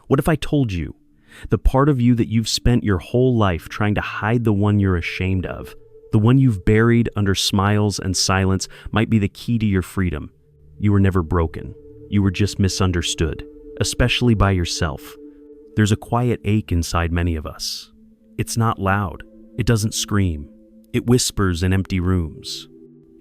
What if I told you the part of you that you've spent your whole life trying to hide, the one you're ashamed of, the one you've buried under smiles and silence, might be the key to your freedom? You were never broken. You were just misunderstood, especially by yourself. There's a quiet ache inside many of us. It's not loud. It doesn't scream. It whispers in empty rooms.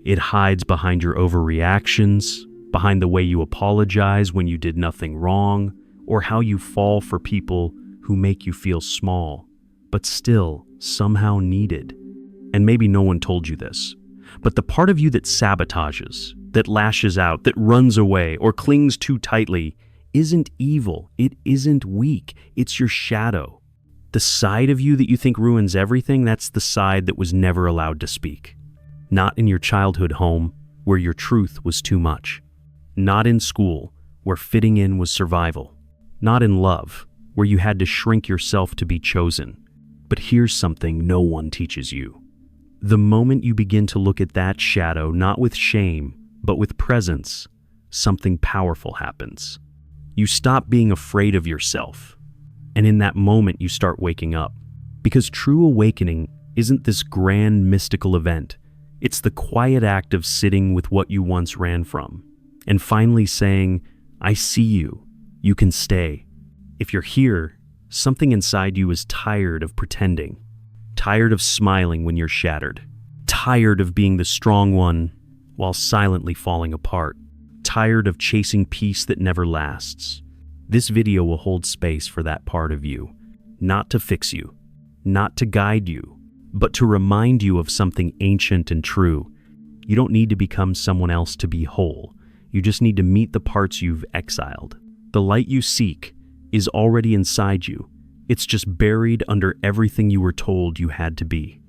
It hides behind your overreactions, behind the way you apologize when you did nothing wrong, or how you fall for people who make you feel small, but still somehow needed. And maybe no one told you this, but the part of you that sabotages, that lashes out, that runs away, or clings too tightly isn't evil. It isn't weak. It's your shadow. The side of you that you think ruins everything, that's the side that was never allowed to speak. Not in your childhood home, where your truth was too much. Not in school, where fitting in was survival. Not in love, where you had to shrink yourself to be chosen. But here's something no one teaches you. The moment you begin to look at that shadow, not with shame, but with presence, something powerful happens. You stop being afraid of yourself. And in that moment, you start waking up. Because true awakening isn't this grand mystical event. It's the quiet act of sitting with what you once ran from, and finally saying, I see you. You can stay. If you're here, something inside you is tired of pretending, tired of smiling when you're shattered, tired of being the strong one while silently falling apart, tired of chasing peace that never lasts. This video will hold space for that part of you, not to fix you, not to guide you, but to remind you of something ancient and true. You don't need to become someone else to be whole. You just need to meet the parts you've exiled. The light you seek is already inside you. It's just buried under everything you were told you had to be.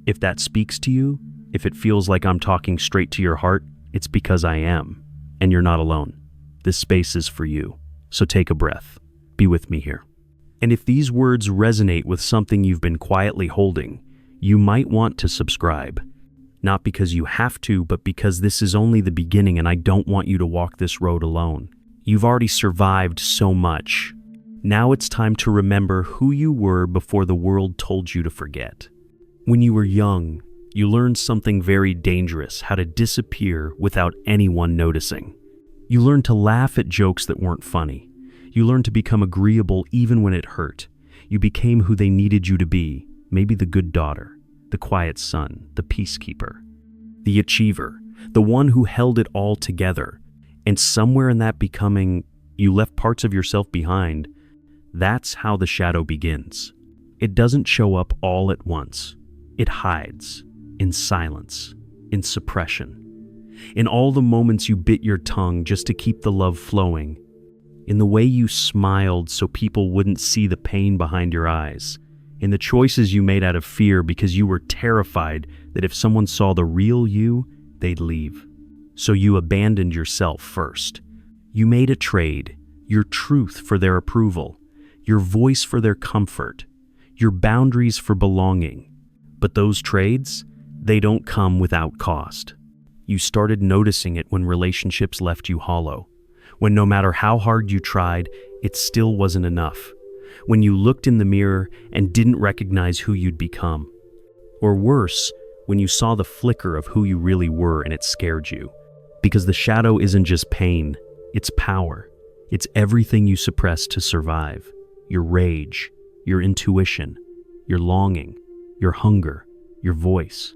If that speaks to you, if it feels like I'm talking straight to your heart, it's because I am, and you're not alone. This space is for you. So take a breath. Be with me here. And if these words resonate with something you've been quietly holding, you might want to subscribe. Not because you have to, but because this is only the beginning and I don't want you to walk this road alone. You've already survived so much. Now it's time to remember who you were before the world told you to forget. When you were young, you learned something very dangerous, how to disappear without anyone noticing. You learned to laugh at jokes that weren't funny. You learned to become agreeable even when it hurt. You became who they needed you to be, maybe the good daughter, the quiet son, the peacekeeper, the achiever, the one who held it all together. And somewhere in that becoming, you left parts of yourself behind. That's how the shadow begins. It doesn't show up all at once. It hides in silence, in suppression. In all the moments you bit your tongue just to keep the love flowing, in the way you smiled so people wouldn't see the pain behind your eyes, in the choices you made out of fear because you were terrified that if someone saw the real you, they'd leave. So you abandoned yourself first. You made a trade, your truth for their approval, your voice for their comfort, your boundaries for belonging. But those trades, they don't come without cost. You started noticing it when relationships left you hollow, when no matter how hard you tried, it still wasn't enough, when you looked in the mirror and didn't recognize who you'd become. Or worse, when you saw the flicker of who you really were and it scared you. Because the shadow isn't just pain, it's power. It's everything you suppressed to survive. Your rage, your intuition, your longing, your hunger, your voice.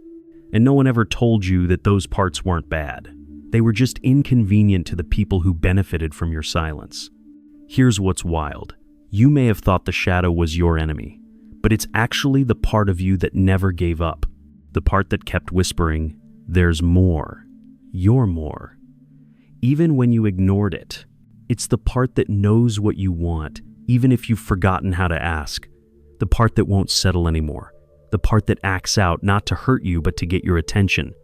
And no one ever told you that those parts weren't bad. They were just inconvenient to the people who benefited from your silence. Here's what's wild. You may have thought the shadow was your enemy, but it's actually the part of you that never gave up. The part that kept whispering, there's more. You're more. Even when you ignored it. It's the part that knows what you want, even if you've forgotten how to ask. The part that won't settle anymore. The part that acts out not to hurt you but to get your attention.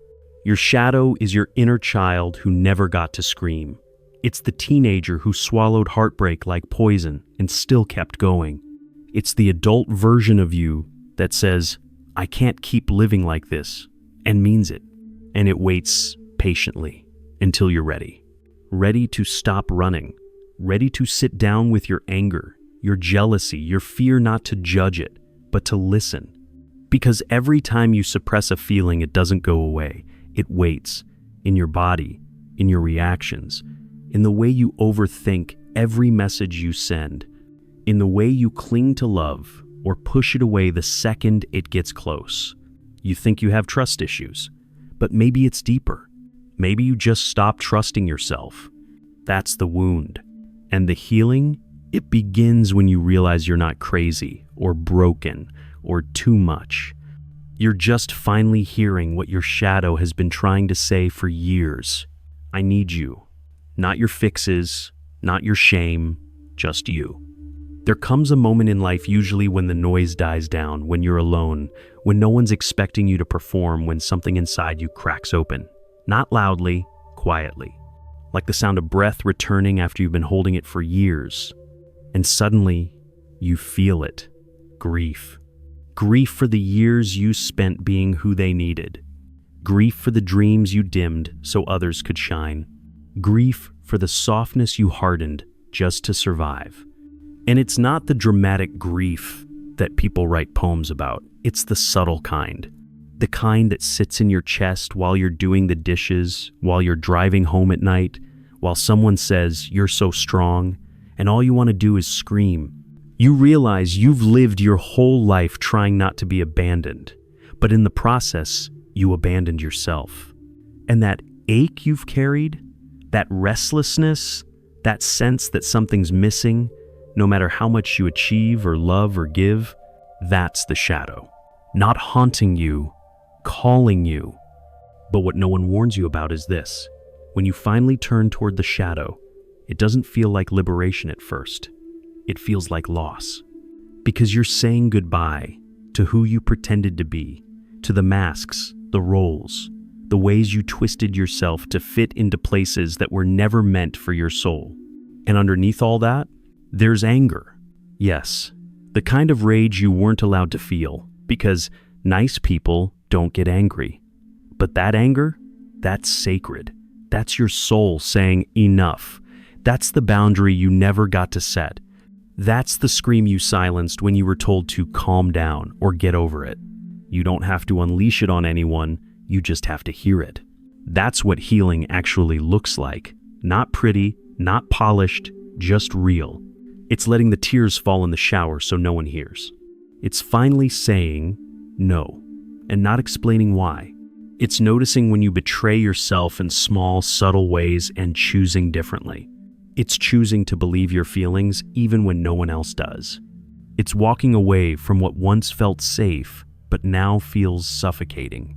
Your shadow is your inner child who never got to scream. It's the teenager who swallowed heartbreak like poison and still kept going. It's the adult version of you that says, I can't keep living like this, and means it. And it waits patiently until you're ready. Ready to stop running. Ready to sit down with your anger, your jealousy, your fear not to judge it, but to listen. Because every time you suppress a feeling, it doesn't go away. It waits in your body, in your reactions, in the way you overthink every message you send, in the way you cling to love or push it away the second it gets close. You think you have trust issues, but maybe it's deeper. Maybe you just stopped trusting yourself. That's the wound. And the healing, it begins when you realize you're not crazy or broken or too much. You're just finally hearing what your shadow has been trying to say for years. I need you. Not your fixes, not your shame, just you. There comes a moment in life, usually when the noise dies down, when you're alone, when no one's expecting you to perform, when something inside you cracks open. Not loudly, quietly. Like the sound of breath returning after you've been holding it for years. And suddenly, you feel it. Grief. Grief for the years you spent being who they needed. Grief for the dreams you dimmed so others could shine. Grief for the softness you hardened just to survive. And it's not the dramatic grief that people write poems about. It's the subtle kind. The kind that sits in your chest while you're doing the dishes, while you're driving home at night, while someone says, "You're so strong," and all you want to do is scream. You realize you've lived your whole life trying not to be abandoned, but in the process, you abandoned yourself. And that ache you've carried, that restlessness, that sense that something's missing, no matter how much you achieve or love or give, that's the shadow. Not haunting you, calling you. But what no one warns you about is this. When you finally turn toward the shadow, it doesn't feel like liberation at first. It feels like loss. Because you're saying goodbye to who you pretended to be, to the masks, the roles, the ways you twisted yourself to fit into places that were never meant for your soul. And underneath all that, there's anger. Yes, the kind of rage you weren't allowed to feel, because nice people don't get angry. But that anger, that's sacred. That's your soul saying enough. That's the boundary you never got to set. That's the scream you silenced when you were told to calm down or get over it. You don't have to unleash it on anyone, you just have to hear it. That's what healing actually looks like. Not pretty, not polished, just real. It's letting the tears fall in the shower so no one hears. It's finally saying no, and not explaining why. It's noticing when you betray yourself in small, subtle ways and choosing differently. It's choosing to believe your feelings even when no one else does. It's walking away from what once felt safe, but now feels suffocating.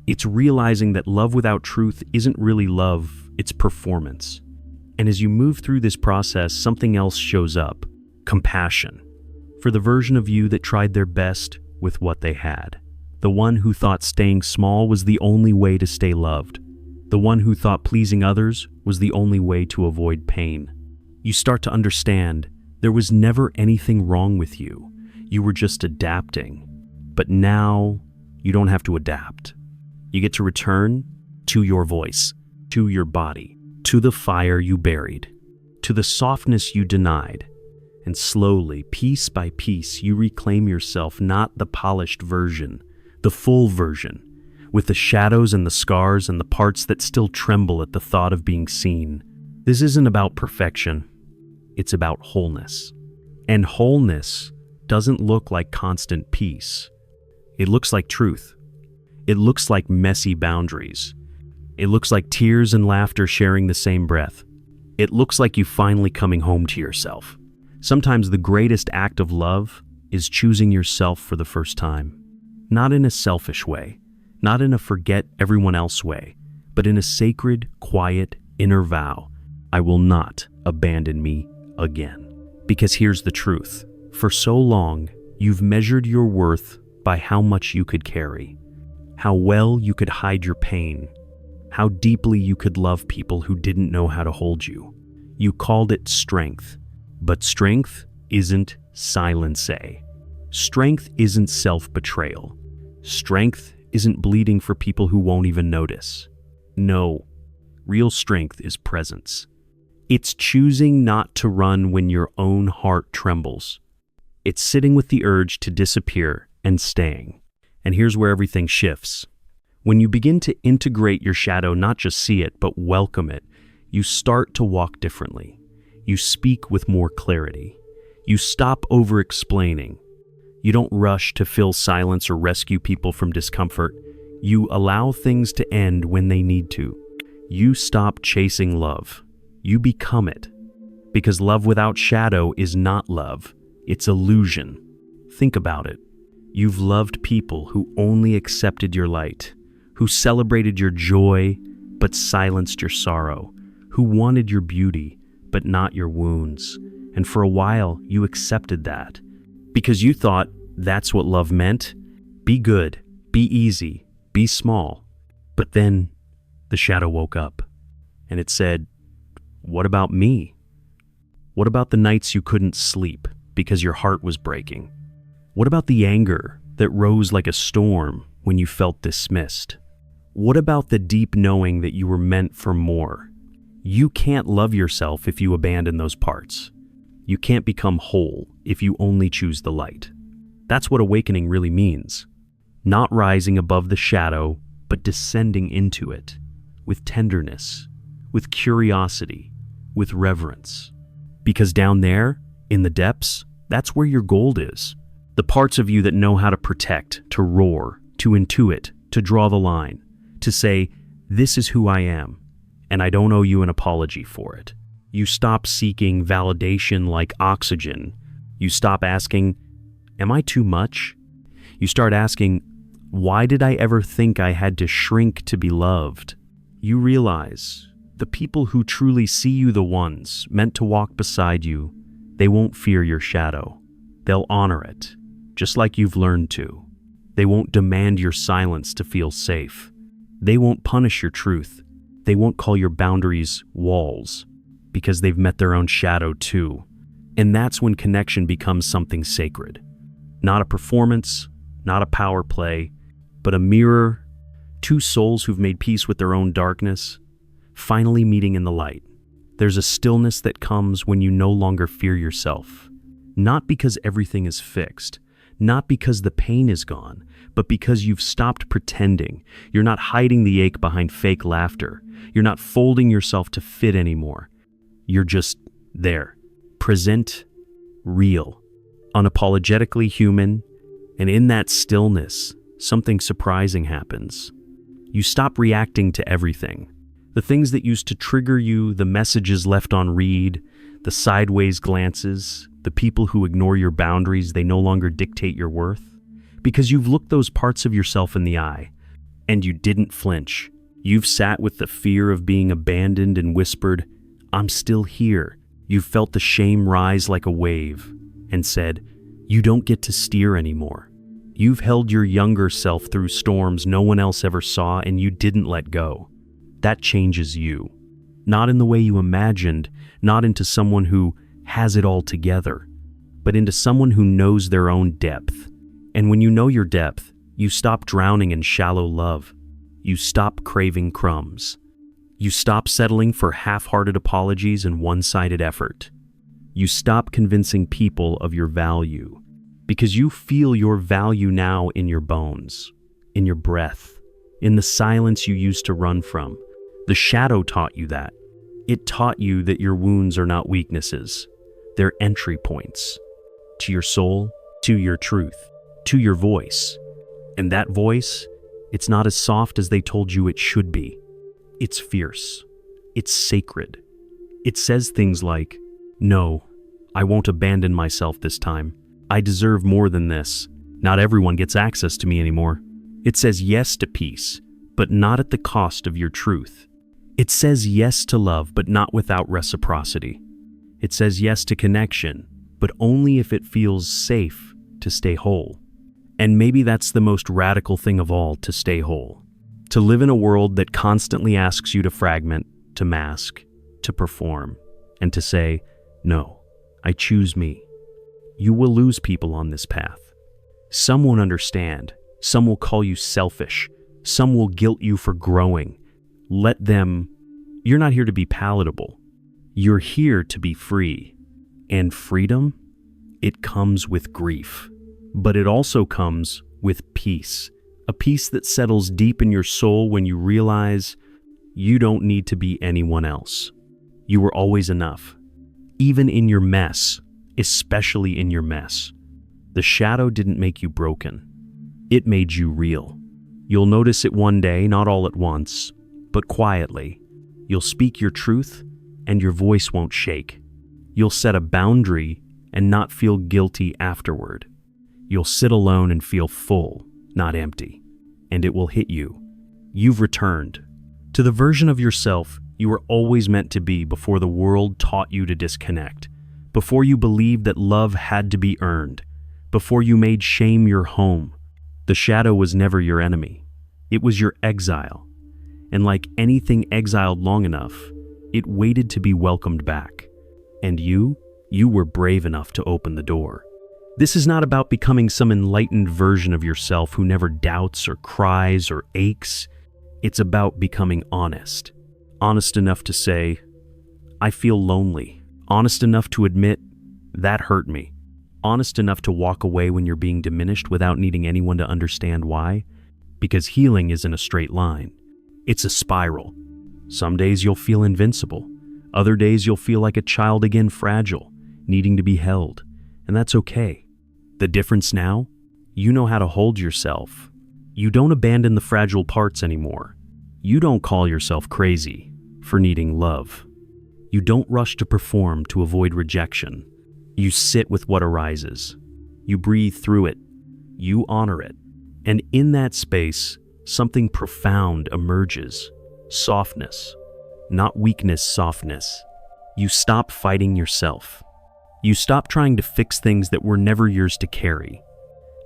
It's realizing that love without truth isn't really love, it's performance. And as you move through this process, something else shows up. Compassion. For the version of you that tried their best with what they had. The one who thought staying small was the only way to stay loved. The one who thought pleasing others was the only way to avoid pain. You start to understand there was never anything wrong with you. You were just adapting. But now you don't have to adapt. You get to return to your voice, to your body, to the fire you buried, to the softness you denied. And slowly, piece by piece, you reclaim yourself, not the polished version, the full version, with the shadows and the scars and the parts that still tremble at the thought of being seen. This isn't about perfection. It's about wholeness. And wholeness doesn't look like constant peace. It looks like truth. It looks like messy boundaries. It looks like tears and laughter sharing the same breath. It looks like you finally coming home to yourself. Sometimes the greatest act of love is choosing yourself for the first time. Not in a selfish way, not in a forget everyone else way, but in a sacred, quiet, inner vow. I will not abandon me again. Because here's the truth. For so long, you've measured your worth by how much you could carry, how well you could hide your pain, how deeply you could love people who didn't know how to hold you. You called it strength, but strength isn't silence. Strength isn't self-betrayal. Strength isn't bleeding for people who won't even notice. No, real strength is presence. It's choosing not to run when your own heart trembles. It's sitting with the urge to disappear and staying. And here's where everything shifts. When you begin to integrate your shadow, not just see it, but welcome it, you start to walk differently. You speak with more clarity. You stop over-explaining. You don't rush to fill silence or rescue people from discomfort. You allow things to end when they need to. You stop chasing love. You become it. Because love without shadow is not love. It's illusion. Think about it. You've loved people who only accepted your light, who celebrated your joy but silenced your sorrow, who wanted your beauty but not your wounds. And for a while, you accepted that. Because you thought that's what love meant. Be good, be easy, be small. But then the shadow woke up and it said, what about me? What about the nights you couldn't sleep because your heart was breaking? What about the anger that rose like a storm when you felt dismissed? What about the deep knowing that you were meant for more? You can't love yourself if you abandon those parts. You can't become whole if you only choose the light. That's what awakening really means. Not rising above the shadow, but descending into it with tenderness, with curiosity, with reverence. Because down there, in the depths, that's where your gold is. The parts of you that know how to protect, to roar, to intuit, to draw the line, to say, this is who I am, and I don't owe you an apology for it. You stop seeking validation like oxygen. You stop asking, am I too much? You start asking, why did I ever think I had to shrink to be loved? You realize the people who truly see you, the ones meant to walk beside you, they won't fear your shadow. They'll honor it, just like you've learned to. They won't demand your silence to feel safe. They won't punish your truth. They won't call your boundaries walls, because they've met their own shadow too. And that's when connection becomes something sacred. Not a performance, not a power play, but a mirror, two souls who've made peace with their own darkness, finally meeting in the light. There's a stillness that comes when you no longer fear yourself. Not because everything is fixed, not because the pain is gone, but because you've stopped pretending. You're not hiding the ache behind fake laughter. You're not folding yourself to fit anymore. You're just there, present, real, unapologetically human, and in that stillness, something surprising happens. You stop reacting to everything. The things that used to trigger you, the messages left on read, the sideways glances, the people who ignore your boundaries, they no longer dictate your worth. Because you've looked those parts of yourself in the eye, and you didn't flinch. You've sat with the fear of being abandoned and whispered, I'm still here. You've felt the shame rise like a wave and said, you don't get to steer anymore. You've held your younger self through storms no one else ever saw, and you didn't let go. That changes you. Not in the way you imagined, not into someone who has it all together, but into someone who knows their own depth. And when you know your depth, you stop drowning in shallow love. You stop craving crumbs. You stop settling for half-hearted apologies and one-sided effort. You stop convincing people of your value, because you feel your value now in your bones, in your breath, in the silence you used to run from. The shadow taught you that. It taught you that your wounds are not weaknesses. They're entry points to your soul, to your truth, to your voice. And that voice, it's not as soft as they told you it should be. It's fierce. It's sacred. It says things like, no, I won't abandon myself this time. I deserve more than this. Not everyone gets access to me anymore. It says yes to peace, but not at the cost of your truth. It says yes to love, but not without reciprocity. It says yes to connection, but only if it feels safe to stay whole. And maybe that's the most radical thing of all, to stay whole. To live in a world that constantly asks you to fragment, to mask, to perform, and to say, no, I choose me. You will lose people on this path. Some won't understand. Some will call you selfish. Some will guilt you for growing. Let them. You're not here to be palatable. You're here to be free. And freedom, it comes with grief. But it also comes with peace. A peace that settles deep in your soul when you realize you don't need to be anyone else. You were always enough. Even in your mess, especially in your mess. The shadow didn't make you broken. It made you real. You'll notice it one day, not all at once, but quietly. You'll speak your truth, and your voice won't shake. You'll set a boundary and not feel guilty afterward. You'll sit alone and feel full, not empty. And it will hit you. You've returned to the version of yourself you were always meant to be before the world taught you to disconnect, before you believed that love had to be earned, before you made shame your home. The shadow was never your enemy. It was your exile. And like anything exiled long enough, it waited to be welcomed back. And you were brave enough to open the door. This is not about becoming some enlightened version of yourself who never doubts or cries or aches. It's about becoming honest. Honest enough to say, I feel lonely. Honest enough to admit, that hurt me. Honest enough to walk away when you're being diminished without needing anyone to understand why. Because healing isn't a straight line. It's a spiral. Some days you'll feel invincible. Other days you'll feel like a child again, fragile, needing to be held. And that's okay. The difference now? You know how to hold yourself. You don't abandon the fragile parts anymore. You don't call yourself crazy for needing love. You don't rush to perform to avoid rejection. You sit with what arises. You breathe through it. You honor it. And in that space, something profound emerges. Softness. Not weakness, softness. You stop fighting yourself. You stop trying to fix things that were never yours to carry.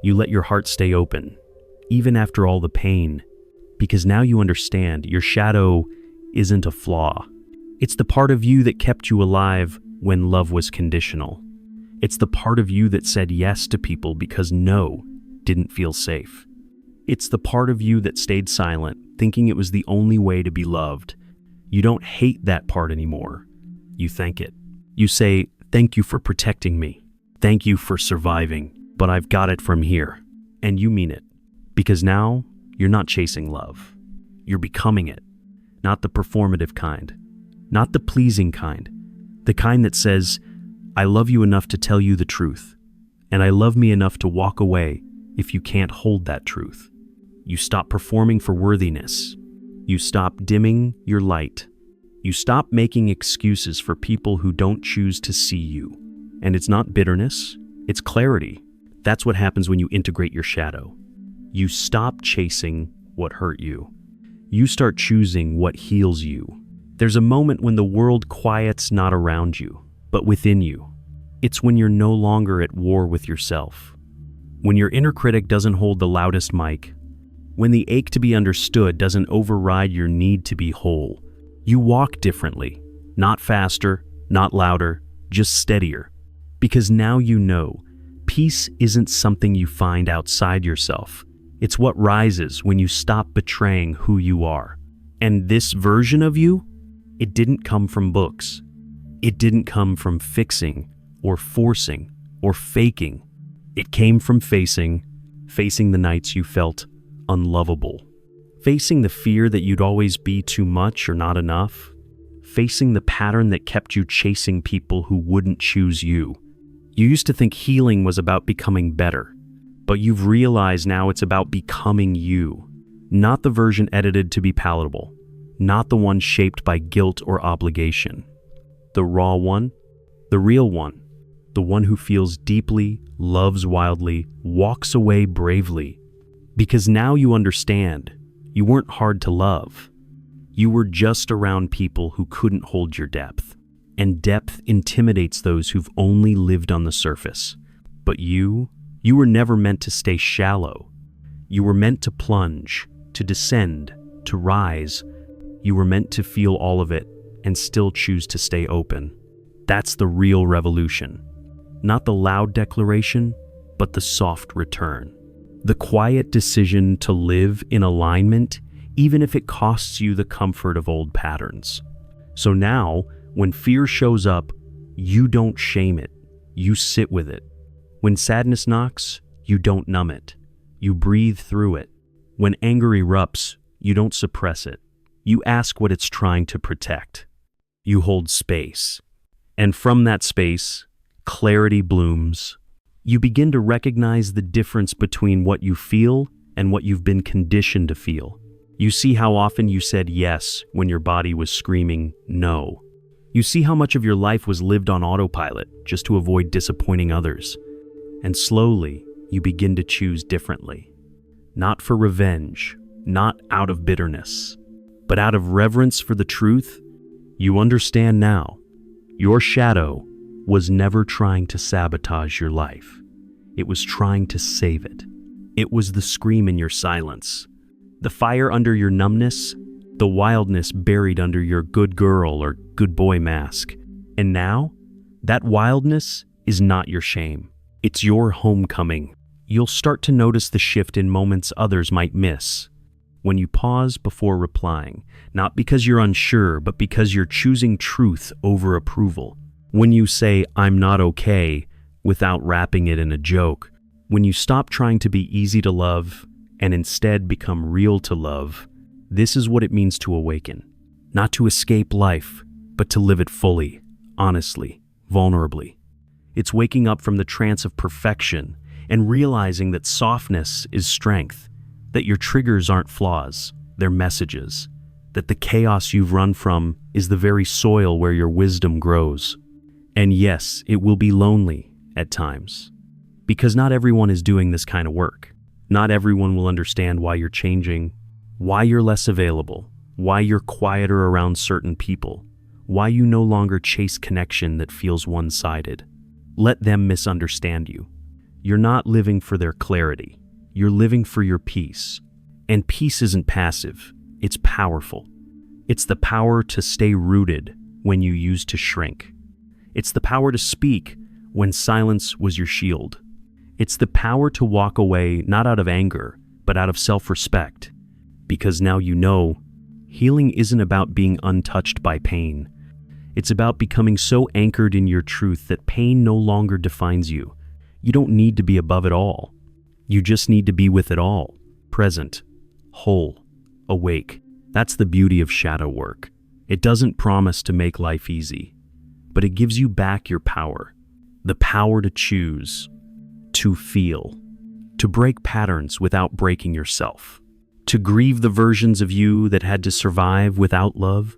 You let your heart stay open, even after all the pain, because now you understand your shadow isn't a flaw. It's the part of you that kept you alive when love was conditional. It's the part of you that said yes to people because no didn't feel safe. It's the part of you that stayed silent, thinking it was the only way to be loved. You don't hate that part anymore. You thank it. You say, thank you for protecting me. Thank you for surviving, but I've got it from here. And you mean it. Because now, you're not chasing love. You're becoming it. Not the performative kind. Not the pleasing kind. The kind that says, I love you enough to tell you the truth. And I love me enough to walk away if you can't hold that truth. You stop performing for worthiness. You stop dimming your light. You stop making excuses for people who don't choose to see you. And it's not bitterness, it's clarity. That's what happens when you integrate your shadow. You stop chasing what hurt you. You start choosing what heals you. There's a moment when the world quiets not around you, but within you. It's when you're no longer at war with yourself. When your inner critic doesn't hold the loudest mic. When the ache to be understood doesn't override your need to be whole. You walk differently, not faster, not louder, just steadier. Because now you know, peace isn't something you find outside yourself. It's what rises when you stop betraying who you are. And this version of you, it didn't come from books. It didn't come from fixing or forcing or faking. It came from facing the nights you felt unlovable. Facing the fear that you'd always be too much or not enough. Facing the pattern that kept you chasing people who wouldn't choose you. You used to think healing was about becoming better, but you've realized now it's about becoming you. Not the version edited to be palatable. Not the one shaped by guilt or obligation. The raw one, the real one, the one who feels deeply, loves wildly, walks away bravely. Because now you understand, you weren't hard to love. You were just around people who couldn't hold your depth. And depth intimidates those who've only lived on the surface. But you were never meant to stay shallow. You were meant to plunge, to descend, to rise. You were meant to feel all of it and still choose to stay open. That's the real revolution. Not the loud declaration, but the soft return. The quiet decision to live in alignment, even if it costs you the comfort of old patterns. So now, When fear shows up, you don't shame it. You sit with it. When sadness knocks, you don't numb it. You breathe through it. When anger erupts, you don't suppress it. You ask what it's trying to protect. You hold space. And from that space, clarity blooms. You begin to recognize the difference between what you feel and what you've been conditioned to feel. You see how often you said yes when your body was screaming no. You see how much of your life was lived on autopilot just to avoid disappointing others. And slowly, you begin to choose differently. Not for revenge, not out of bitterness, but out of reverence for the truth. You understand now, your shadow was never trying to sabotage your life. It was trying to save it. It was the scream in your silence, the fire under your numbness, the wildness buried under your good girl or good boy mask. And now, that wildness is not your shame. It's your homecoming. You'll start to notice the shift in moments others might miss. When you pause before replying, not because you're unsure, but because you're choosing truth over approval. When you say, "I'm not okay," without wrapping it in a joke. When you stop trying to be easy to love and instead become real to love. This is what it means to awaken. Not to escape life, but to live it fully, honestly, vulnerably. It's waking up from the trance of perfection and realizing that softness is strength, that your triggers aren't flaws, they're messages, that the chaos you've run from is the very soil where your wisdom grows. And yes, it will be lonely at times, because not everyone is doing this kind of work. Not everyone will understand why you're changing, why you're less available, why you're quieter around certain people, why you no longer chase connection that feels one-sided. Let them misunderstand you. You're not living for their clarity. You're living for your peace. And peace isn't passive, it's powerful. It's the power to stay rooted when you used to shrink. It's the power to speak when silence was your shield. It's the power to walk away not out of anger, but out of self-respect. Because now you know, healing isn't about being untouched by pain. It's about becoming so anchored in your truth that pain no longer defines you. You don't need to be above it all. You just need to be with it all, present, whole, awake. That's the beauty of shadow work. It doesn't promise to make life easy, but it gives you back your power. The power to choose, to feel, to break patterns without breaking yourself, to grieve the versions of you that had to survive without love,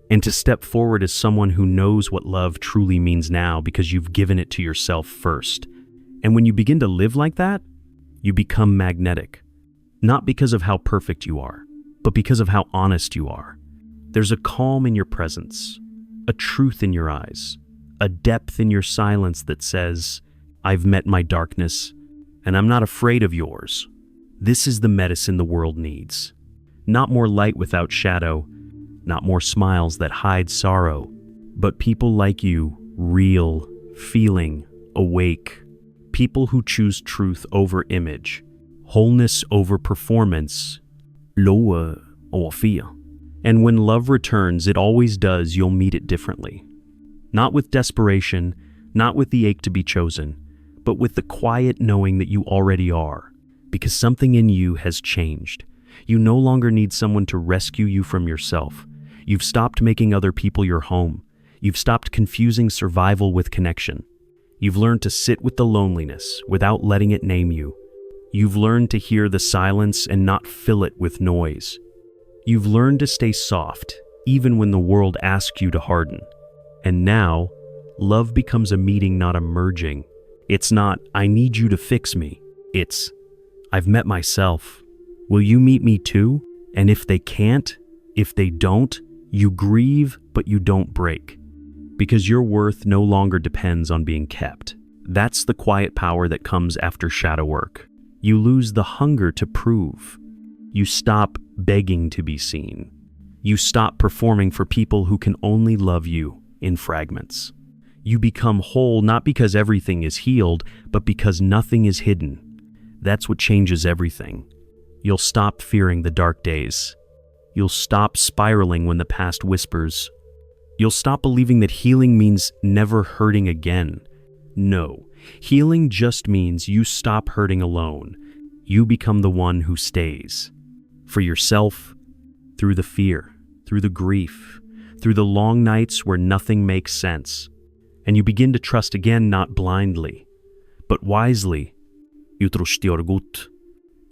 and to step forward as someone who knows what love truly means now because you've given it to yourself first. And when you begin to live like that, you become magnetic, not because of how perfect you are, but because of how honest you are. There's a calm in your presence, a truth in your eyes, a depth in your silence that says, "I've met my darkness, and I'm not afraid of yours." This is the medicine the world needs. Not more light without shadow, not more smiles that hide sorrow, but people like you, real, feeling, awake. People who choose truth over image, wholeness over performance, lower or fear. And when love returns, it always does, you'll meet it differently. Not with desperation, not with the ache to be chosen, but with the quiet knowing that you already are, because something in you has changed. You no longer need someone to rescue you from yourself. You've stopped making other people your home. You've stopped confusing survival with connection. You've learned to sit with the loneliness without letting it name you. You've learned to hear the silence and not fill it with noise. You've learned to stay soft, even when the world asks you to harden. And now, love becomes a meeting, not a merging. It's not, "I need you to fix me." It's, "I've met myself. Will you meet me too?" And if they can't, if they don't, you grieve, but you don't break. Because your worth no longer depends on being kept. That's the quiet power that comes after shadow work. You lose the hunger to prove. You stop begging to be seen. You stop performing for people who can only love you in fragments. You become whole not because everything is healed, but because nothing is hidden. That's what changes everything. You'll stop fearing the dark days. You'll stop spiraling when the past whispers, You'll stop believing that healing means never hurting again. No, healing just means you stop hurting alone. You become the one who stays. For yourself, through the fear, through the grief, through the long nights where nothing makes sense. And you begin to trust again, not blindly, but wisely. You trust your gut.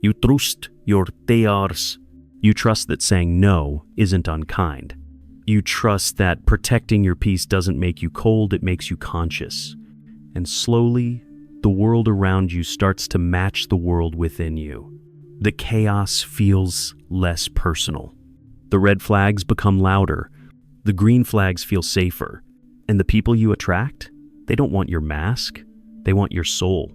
You trust your tears. You trust that saying no isn't unkind. You trust that protecting your peace doesn't make you cold, it makes you conscious. And slowly, the world around you starts to match the world within you. The chaos feels less personal. The red flags become louder. The green flags feel safer. And the people you attract, they don't want your mask, they want your soul.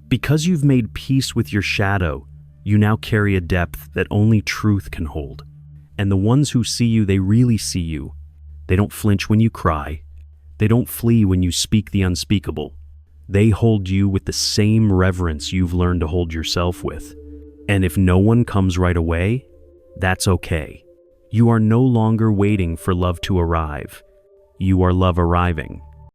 Because you've made peace with your shadow, you now carry a depth that only truth can hold. And the ones who see you, they really see you. They don't flinch when you cry. They don't flee when you speak the unspeakable. They hold you with the same reverence you've learned to hold yourself with. And if no one comes right away, that's okay. You are no longer waiting for love to arrive. You are love arriving.